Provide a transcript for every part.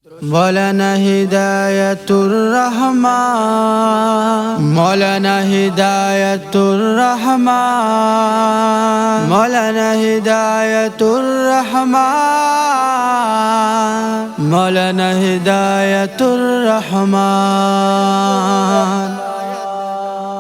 मौलाना हिदायतुर रहमान, मौलाना हिदायतुर रहमान, मौलाना हिदायतुर रहमान, मौलाना हिदायतुर रहमान।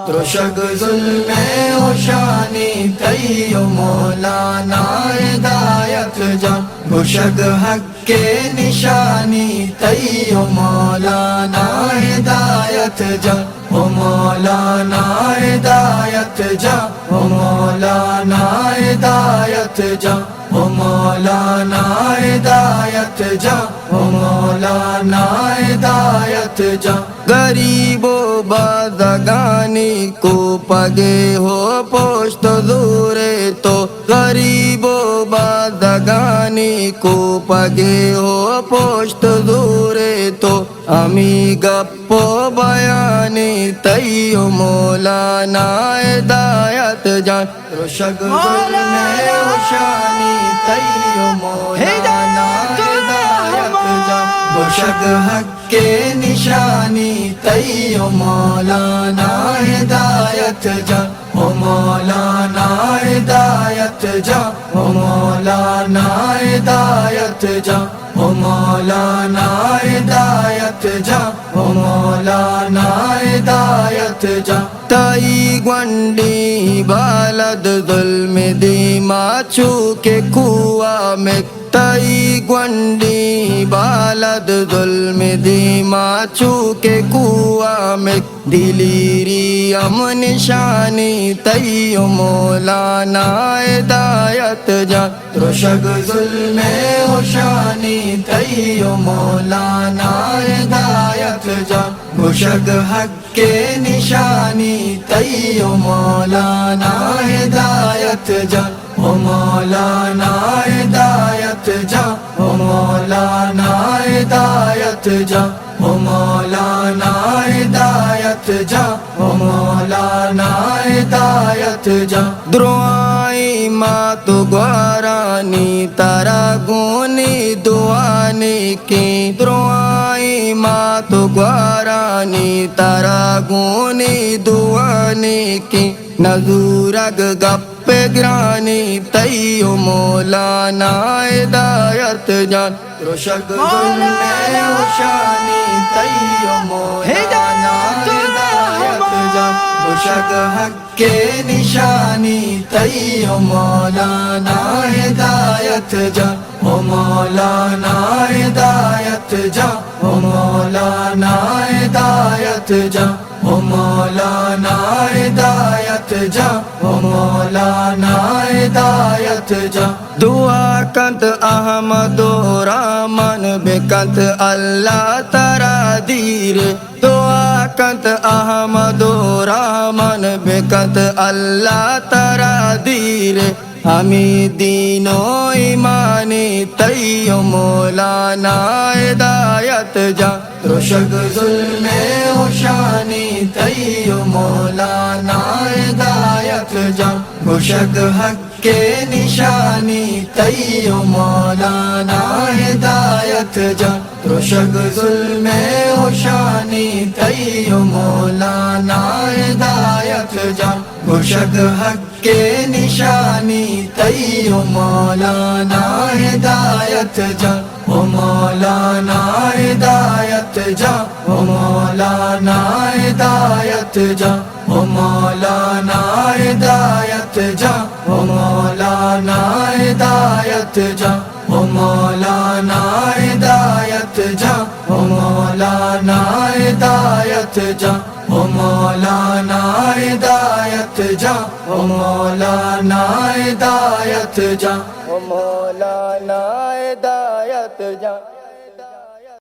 त्रोशक जुल्मे होशानी तैयो मौलाना हिदायत जा, मुशक हक के निशानी तैयो मौलाना हिदायत जा, ओ मौलाना हिदायत जा, ओ मौलाना हिदायत जा, ओ मौलाना हिदायत जा, ओ मौलाना हिदायत जा। गरीबो बादगानी को पगे हो पोस्ट दूरे तो, गरीबो बादगानी को पगे हो पोस्ट दूरे तो, अमी गप्पो बयानी तैयो मौलाना हिदायत जान। रोशक जुल्मे होशानी तैयो मौलाना हिदायत जान, रोशक हक के निशानी तैयो मौलाना हिदायत जा, ओ मौलाना हिदायत जा, ओ मौलाना हिदायत जा, ओ मौलाना हिदायत जा, ओ मौलाना हिदायत जा। ताई ग्वंडी बालद जुल्म दीमा चूके कुआ में, ताई ग्वंडी बालद जुल्म दीमा चूके कुआ में, दिलीरी अम निशानी तैयो मौलाना हिदायत जा। त्रोशक जुल्मे होशानी तैयो मौलाना हिदायत जा, मुशक हक के निशानी तैयो मौलाना हिदायत जा, ओ मौलाना हिदायत जा, ओ मौलाना हिदायत जा, ओ मौलाना हिदायत जा, ओ मौलाना हिदायत जा। दुआई मात ग्वारानी तारा गुनी दुआनी की, दुआई मात ग्वारानी तारा गुनी दुआनी की, नजूरग गप्पे ग्रानी तैयो मौलाना हिदायत जान। रोशक जुल्मे होशानी तैयो मौलाना हिदायत जान, रोशक हक के निशानी तैयो मौलाना हिदायत जा, ओ मौलाना हिदायत जा, ओ मौलाना हिदायत जा, ओ मौलाना हिदायत जा, ओ मौलाना हिदायत जा। दुआ कंत अहमदो रहमान बेकंत अल्लाह तारा दीरे, दुआ कंत अहमदो रहमान बेकंत अल्लाह तारा दीरे, हमी दीनो ईमानी तैयो मौलाना हिदायत जा। त्रोशक जुल्मे होशानी तैयो मौलाना हिदायत जा, मुशक हक के निशानी तैयो मौलाना हिदायत जा। त्रोशक जुल्मे होशानी तैयो मौलाना हिदायत जा, मुशक हक के निशानी तैयो मौलाना हिदायत जा, ओ मौलाना हिदायत जा, ओ मौलाना हिदायत जा, ओ मौलाना हिदायत जा, ओ मौलाना हिदायत जा, ओ मौलाना हिदायत जा, ओ मौलाना हिदायत जा, ओ मौलाना हिदायत जा, ओ मौलाना हिदायत जा, ओ मौलाना हिदायत जा।